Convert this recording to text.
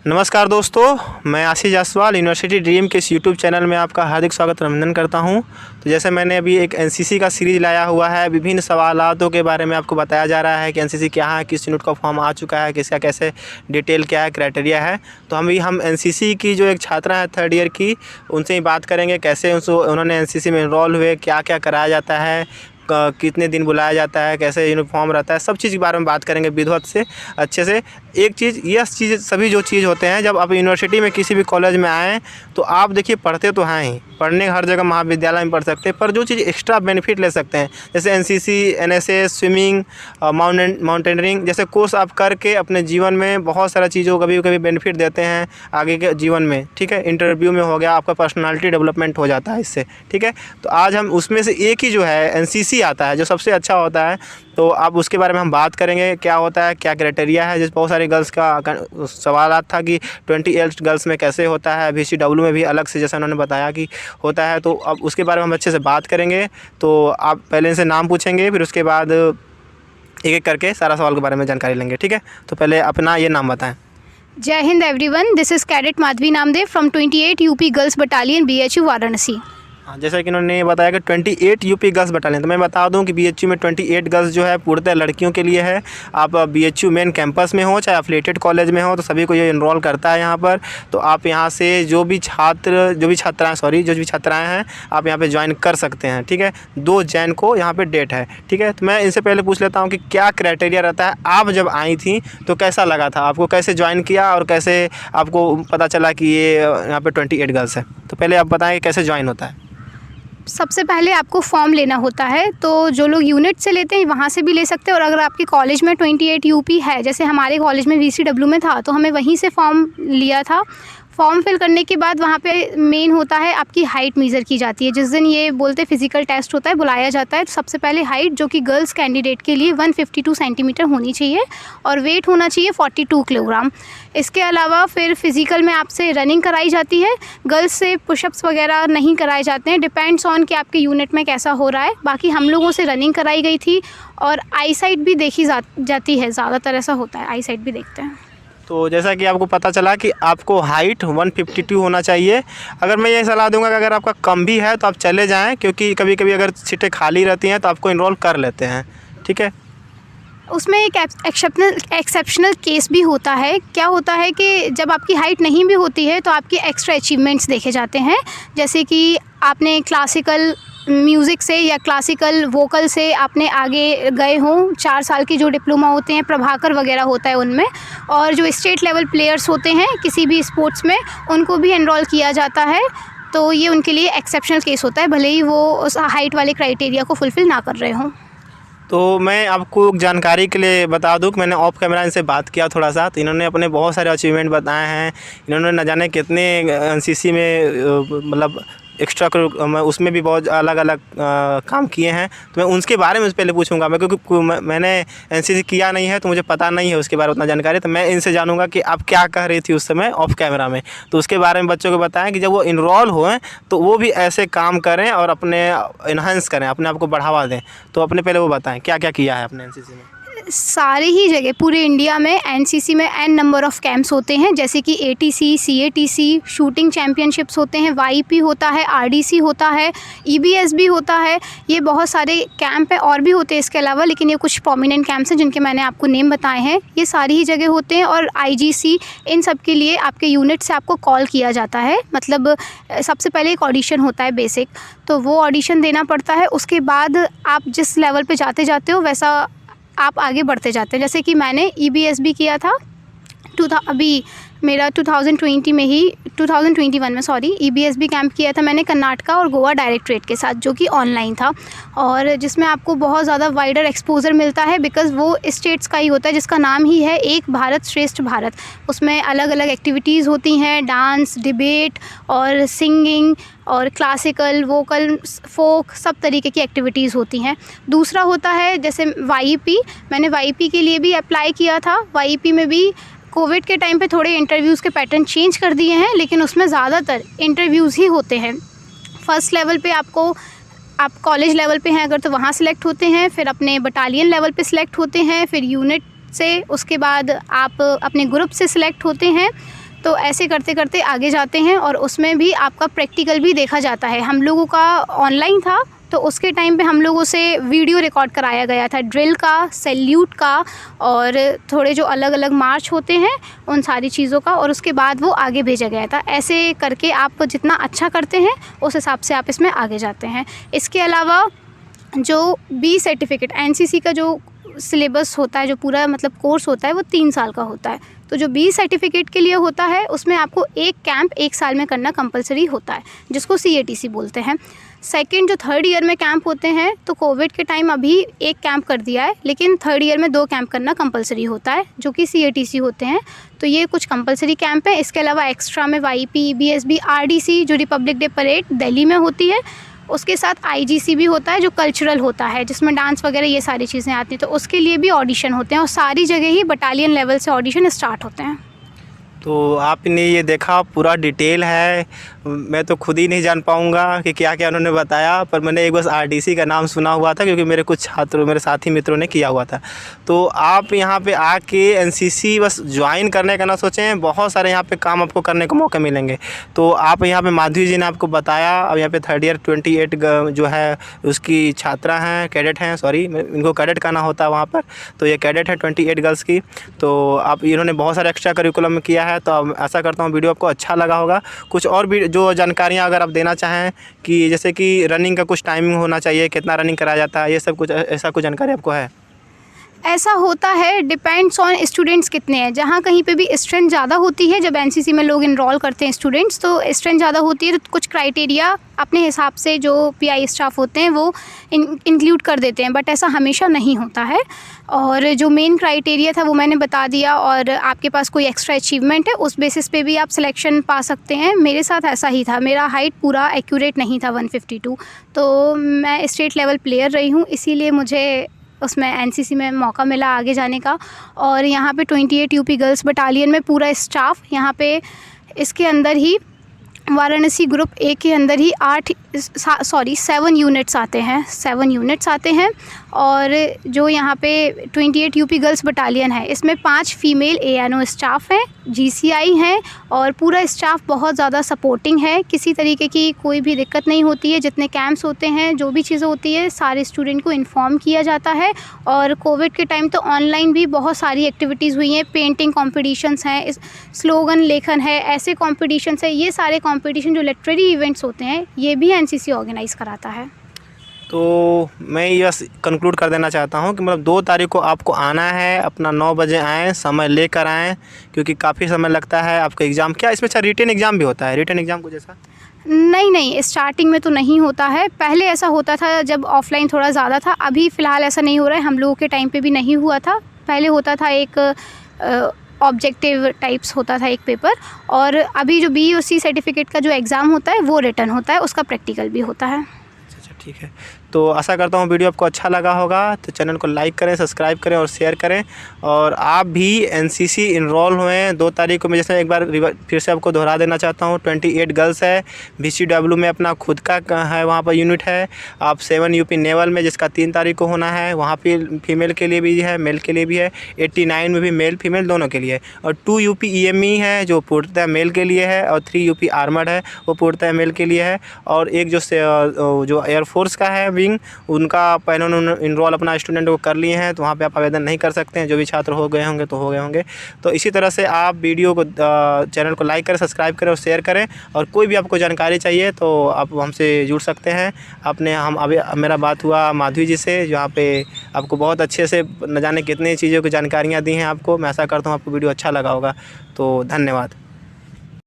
नमस्कार दोस्तों, मैं आशीष जायसवाल यूनिवर्सिटी ड्रीम के इस यूट्यूब चैनल में आपका हार्दिक स्वागत अभिनंदन करता हूं। तो जैसे मैंने अभी एक एनसीसी का सीरीज़ लाया हुआ है, विभिन्न सवालों के बारे में आपको बताया जा रहा है कि एनसीसी क्या है, किस यूनिट का फॉर्म आ चुका है, किसका कैसे डिटेल क्या है, क्राइटेरिया है। तो हम एनसीसी की जो एक छात्रा है 3rd ईयर की, उनसे ही बात करेंगे कैसे उन्होंने एनसीसी में इनरोल हुए, क्या क्या कराया जाता है, कितने दिन बुलाया जाता है, कैसे यूनिफॉर्म रहता है, सब चीज़ के बारे में बात करेंगे विधिवत से अच्छे से। एक चीज़ यह चीज़ सभी जो चीज़ होते हैं, जब आप यूनिवर्सिटी में किसी भी कॉलेज में आएँ तो आप देखिए पढ़ते तो हैं ही, पढ़ने हर जगह महाविद्यालय में पढ़ सकते हैं, पर जो चीज़ एक्स्ट्रा बेनिफिट ले सकते हैं जैसे एनसीसी, एनएसएस, स्विमिंग, माउंटेनियरिंग जैसे कोर्स आप करके अपने जीवन में बहुत सारा चीज़ों को कभी कभी बेनिफिट देते हैं आगे के जीवन में। ठीक है, इंटरव्यू में हो गया, आपका पर्सनालिटी डेवलपमेंट हो जाता है इससे। ठीक है, तो आज हम उसमें से एक ही जो है एनसीसी आता है जो सबसे अच्छा होता है। तो अब उसके बारे में हम बात करेंगे, क्या होता है, क्या क्राइटेरिया है। जैसे बहुत सारे गर्ल्स का सवाल था कि 28 गर्ल्स में कैसे होता है, VCW में भी अलग से जैसा उन्होंने बताया कि होता है। तो अब उसके बारे में हम अच्छे से बात करेंगे। तो आप पहले इनसे नाम पूछेंगे, फिर उसके बाद एक एक करके सारा सवाल के बारे में जानकारी लेंगे। ठीक है, तो पहले अपना ये नाम बताएं। जय Hind everyone, this is cadet Madhavi Namdev from 28 UP girls battalion BHU Varanasi. जैसा कि उन्होंने बताया कि 28 यूपी गर्ल्स बटालियन, तो मैं बता दूं कि BHU में 28 गर्ल्स जो है पूर्णतः लड़कियों के लिए है। आप BHU मेन कैंपस में हो चाहे एफिलिएटेड कॉलेज में हो, तो सभी को ये इनरोल करता है यहाँ पर। तो आप यहाँ से जो भी छात्राएँ हैं आप यहाँ पे ज्वाइन कर सकते हैं। ठीक है, 2 जैन को यहाँ पे डेट है। ठीक है, तो मैं इनसे पहले पूछ लेता हूँ कि क्या क्राइटेरिया रहता है, आप जब आई थी तो कैसा लगा था आपको, कैसे ज्वाइन किया और कैसे आपको पता चला कि ये यहाँ पे 28 गर्ल्स है। तो पहले आप बताएँ कैसे ज्वाइन होता है। सबसे पहले आपको फॉर्म लेना होता है, तो जो लोग यूनिट से लेते हैं वहाँ से भी ले सकते हैं, और अगर आपके कॉलेज में 28 यूपी है, जैसे हमारे कॉलेज में VCW में था, तो हमें वहीं से फॉर्म लिया था। फॉर्म फिल करने के बाद वहाँ पे मेन होता है आपकी हाइट मेज़र की जाती है। जिस दिन ये बोलते फिज़िकल टेस्ट होता है, बुलाया जाता है, तो सबसे पहले हाइट जो कि गर्ल्स कैंडिडेट के लिए 152 सेंटीमीटर होनी चाहिए और वेट होना चाहिए 42 किलोग्राम। इसके अलावा फिर फ़िज़िकल में आपसे रनिंग कराई जाती है। गर्ल्स से पुशअप्स वगैरह नहीं कराए जाते हैं, डिपेंड्स ऑन कि आपके यूनिट में कैसा हो रहा है। बाकी हम लोगों से रनिंग कराई गई थी और आई साइट भी देखी जाती है, ज़्यादातर ऐसा होता है, आई साइट भी देखते हैं। तो जैसा कि आपको पता चला कि आपको हाइट 152 होना चाहिए। अगर मैं ये सलाह दूंगा कि अगर आपका कम भी है तो आप चले जाएं, क्योंकि कभी कभी अगर सीटें खाली रहती हैं तो आपको इनरोल कर लेते हैं। ठीक है, उसमें एक एक्सेप्शनल केस भी होता है। क्या होता है कि जब आपकी हाइट नहीं भी होती है तो आपके एक्स्ट्रा अचीवमेंट्स देखे जाते हैं, जैसे कि आपने क्लासिकल म्यूज़िक से या क्लासिकल वोकल से आपने आगे गए हों, 4 साल की जो डिप्लोमा होते हैं, प्रभाकर वगैरह होता है उनमें, और जो स्टेट लेवल प्लेयर्स होते हैं किसी भी स्पोर्ट्स में, उनको भी एनरोल किया जाता है। तो ये उनके लिए एक्सेप्शनल केस होता है, भले ही वो उस हाइट वाले क्राइटेरिया को फुलफ़िल ना कर रहे हों। तो मैं आपको जानकारी के लिए बता दूं कि मैंने ऑफ कैमरा इनसे बात किया थोड़ा सा, तो इन्होंने अपने बहुत सारे अचीवमेंट बताए हैं। इन्होंने न जाने कितने एनसीसी में मतलब एक्स्ट्रा उसमें भी बहुत अलग अलग काम किए हैं। तो मैं उनके बारे में पहले पूछूंगा, मैं क्योंकि मैंने एनसीसी किया नहीं है तो मुझे पता नहीं है उसके बारे में उतना जानकारी। तो मैं इनसे जानूंगा कि आप क्या कह रही थी उस समय ऑफ कैमरा में, तो उसके बारे में बच्चों को बताएं कि जब वो इनरोल हुए तो वो भी ऐसे काम करें और अपने इन्हांस करें, अपने आप को बढ़ावा दें। तो अपने पहले वो बताएं क्या क्या किया है अपने एनसीसी में। सारी ही जगह पूरे इंडिया में एनसीसी में n नंबर ऑफ़ कैंप्स होते हैं, जैसे कि ATC, CATC, शूटिंग चैम्पियनशिप्स होते हैं, YP होता है, RDC होता है, EBS भी होता है। ये बहुत सारे कैंप हैं और भी होते हैं इसके अलावा, लेकिन ये कुछ प्रोमिनेंट कैंप्स हैं जिनके मैंने आपको नेम बताए हैं। ये सारी ही जगह होते हैं, और IGC इन सब के लिए आपके यूनिट से आपको कॉल किया जाता है। मतलब सबसे पहले एक ऑडिशन होता है बेसिक, तो वो ऑडिशन देना पड़ता है। उसके बाद आप जिस लेवल पर जाते हो वैसा आप आगे बढ़ते जाते हैं। जैसे कि मैंने EBS भी किया था, अभी मेरा 2021 में EBS भी कैंप किया था मैंने कर्नाटका और गोवा डायरेक्टरेट के साथ, जो कि ऑनलाइन था, और जिसमें आपको बहुत ज़्यादा वाइडर एक्सपोजर मिलता है, बिकॉज़ वो स्टेट्स का ही होता है जिसका नाम ही है एक भारत श्रेष्ठ भारत। उसमें अलग अलग एक्टिविटीज़ होती हैं, डांस, डिबेट और सिंगिंग और क्लासिकल, वोकल, फोक, सब तरीके की एक्टिविटीज़ होती हैं। दूसरा होता है जैसे YP, मैंने YP के लिए भी अप्लाई किया था। YP में भी कोविड के टाइम पे थोड़े इंटरव्यूज़ के पैटर्न चेंज कर दिए हैं, लेकिन उसमें ज़्यादातर इंटरव्यूज़ ही होते हैं। फ़र्स्ट लेवल पे आप कॉलेज लेवल पे हैं अगर तो वहाँ सिलेक्ट होते हैं, फिर अपने बटालियन लेवल पे सिलेक्ट होते हैं, फिर यूनिट से, उसके बाद आप अपने ग्रुप से सिलेक्ट होते हैं। तो ऐसे करते करते आगे जाते हैं और उसमें भी आपका प्रैक्टिकल भी देखा जाता है। हम लोगों का ऑनलाइन था तो उसके टाइम पे हम लोगों से वीडियो रिकॉर्ड कराया गया था, ड्रिल का, सैल्यूट का और थोड़े जो अलग अलग मार्च होते हैं उन सारी चीज़ों का, और उसके बाद वो आगे भेजा गया था। ऐसे करके आप जितना अच्छा करते हैं उस हिसाब से आप इसमें आगे जाते हैं। इसके अलावा जो बी सर्टिफिकेट एनसीसी का जो सिलेबस होता है, जो पूरा मतलब कोर्स होता है, वो 3 साल का होता है। तो जो बी सर्टिफिकेट के लिए होता है उसमें आपको एक कैंप 1 साल में करना कंपलसरी होता है, जिसको CATC बोलते हैं। सेकंड जो 3rd ईयर में कैंप होते हैं, तो कोविड के टाइम अभी एक कैंप कर दिया है, लेकिन 3rd ईयर में 2 कैंप करना कंपलसरी होता है जो कि CATC होते हैं। तो ये कुछ कंपलसरी कैंप है। इसके अलावा एक्स्ट्रा में YP, BSB, RDC जो रिपब्लिक डे परेड दिल्ली में होती है, उसके साथ IGC भी होता है जो कल्चरल होता है, जिसमें डांस वगैरह ये सारी चीज़ें आती हैं। तो उसके लिए भी ऑडिशन होते हैं और सारी जगह ही बटालियन लेवल से ऑडिशन स्टार्ट होते हैं। तो आपने ये देखा, पूरा डिटेल है। मैं तो खुद ही नहीं जान पाऊँगा कि क्या क्या उन्होंने बताया, पर मैंने एक बस RDC का नाम सुना हुआ था क्योंकि मेरे कुछ छात्रों, मेरे साथी मित्रों ने किया हुआ था। तो आप यहाँ पे आके NCC बस ज्वाइन करने का ना सोचें, बहुत सारे यहाँ पे काम आपको करने को मौके मिलेंगे। तो आप यहाँ पे माधवी जी ने आपको बताया, अब यहाँ पे 3rd ईयर 28 जो है उसकी छात्रा हैं, कैडेट हैं, सॉरी इनको कैडेट कहना होता है वहाँ पर। तो ये कैडेट है 28 गर्ल्स की। तो आप इन्होंने बहुत सारे एक्स्ट्रा करिकुलम किया है। तो अब ऐसा करता हूँ वीडियो आपको अच्छा लगा होगा। कुछ और भी जो जानकारियाँ अगर आप देना चाहें कि जैसे कि रनिंग का कुछ टाइमिंग होना चाहिए, कितना रनिंग कराया जाता है, ये सब कुछ ऐसा कुछ जानकारी आपको है? ऐसा होता है, डिपेंड्स ऑन स्टूडेंट्स कितने हैं। जहाँ कहीं पे भी स्ट्रेंथ ज़्यादा होती है, जब NCC में लोग इनरोल करते हैं स्टूडेंट्स, तो स्ट्रेंथ ज़्यादा होती है तो कुछ क्राइटेरिया अपने हिसाब से जो PI स्टाफ होते हैं वो इंक्लूड कर देते हैं, बट ऐसा हमेशा नहीं होता है। और जो मेन क्राइटेरिया था वो मैंने बता दिया, और आपके पास कोई एक्स्ट्रा अचीवमेंट है उस बेसिस पे भी आप सिलेक्शन पा सकते हैं। मेरे साथ ऐसा ही था, मेरा हाइट पूरा एक्यूरेट नहीं था 152, तो मैं स्टेट लेवल प्लेयर रही हूँ, इसीलिए मुझे उसमें NCC में मौका मिला आगे जाने का। और यहाँ पे 28 UP गर्ल्स बटालियन में पूरा स्टाफ यहाँ पे, इसके अंदर ही वाराणसी ग्रुप A के अंदर ही 7 यूनिट्स आते हैं, 7 यूनिट्स आते हैं। और जो यहाँ पे 28 UP गर्ल्स बटालियन है, इसमें 5 फीमेल ANO स्टाफ हैं, GCI हैं, और पूरा स्टाफ बहुत ज़्यादा सपोर्टिंग है। किसी तरीके की कोई भी दिक्कत नहीं होती है। जितने कैंप्स होते हैं, जो भी चीज़ें होती है, सारे स्टूडेंट को इन्फॉर्म किया जाता है। और कोविड के टाइम तो ऑनलाइन भी बहुत सारी एक्टिविटीज़ हुई हैं, पेंटिंग कॉम्पिटिशन्स हैं, स्लोगन लेखन है, ऐसे कॉम्पिटिशन्स है। ये सारे कॉम्पिटिशन जो लिटरेरी इवेंट्स होते हैं, ये भी NCC ऑर्गेनाइज़ कराता है। तो मैं ये बस कंक्लूड कर देना चाहता हूँ कि मतलब 2 तारीख को आपको आना है, अपना 9 बजे आएँ, समय लेकर आएँ, क्योंकि काफ़ी समय लगता है आपका एग्ज़ाम। क्या इसमें अच्छा रिटन एग्ज़ाम भी होता है, रिटन एग्ज़ाम को जैसा? नहीं, स्टार्टिंग में तो नहीं होता है। पहले ऐसा होता था जब ऑफ़लाइन थोड़ा ज़्यादा था, अभी फ़िलहाल ऐसा नहीं हो रहा है। हम लोगों के टाइम पे भी नहीं हुआ था। पहले होता था एक ऑब्जेक्टिव टाइप्स होता था एक पेपर, और अभी जो BOC सर्टिफिकेट का जो एग्ज़ाम होता है वो रिटन होता है, उसका प्रैक्टिकल भी होता है। अच्छा, ठीक है। तो आशा करता हूँ वीडियो आपको अच्छा लगा होगा। तो चैनल को लाइक करें, सब्सक्राइब करें और शेयर करें। और आप भी NCC इनरोल हुए 2 तारीख को। मैं जैसे एक बार फिर से आपको दोहरा देना चाहता हूँ, 28 गर्ल्स है, BCW में अपना खुद का है, वहाँ पर यूनिट है। आप 7 UP नेवल में, जिसका 3 तारीख को होना है, वहाँ पे फीमेल के लिए भी है, मेल के लिए भी है। 89 में भी मेल फीमेल दोनों के लिए। और 2 UP EME है जो पूर्णतः मेल के लिए है, और 3 UP आर्मर्ड है, वो पूर्णतः मेल के लिए है। और एक जो एयरफोर्स का है विंग, उनका पहले उन्होंने इनरोल अपना स्टूडेंट को कर लिए हैं, तो वहाँ पे आप आवेदन नहीं कर सकते हैं। जो भी छात्र हो गए होंगे तो हो गए होंगे। तो इसी तरह से आप वीडियो को चैनल को लाइक करें, सब्सक्राइब करें और शेयर करें। और कोई भी आपको जानकारी चाहिए तो आप हमसे जुड़ सकते हैं। अभी मेरा बात हुआ माधवी जी से, जहाँ पे आपको बहुत अच्छे से न जाने कितनी चीज़ों की जानकारियाँ दी हैं आपको। मैं आशा करता हूँ आपको वीडियो अच्छा लगा होगा। तो धन्यवाद।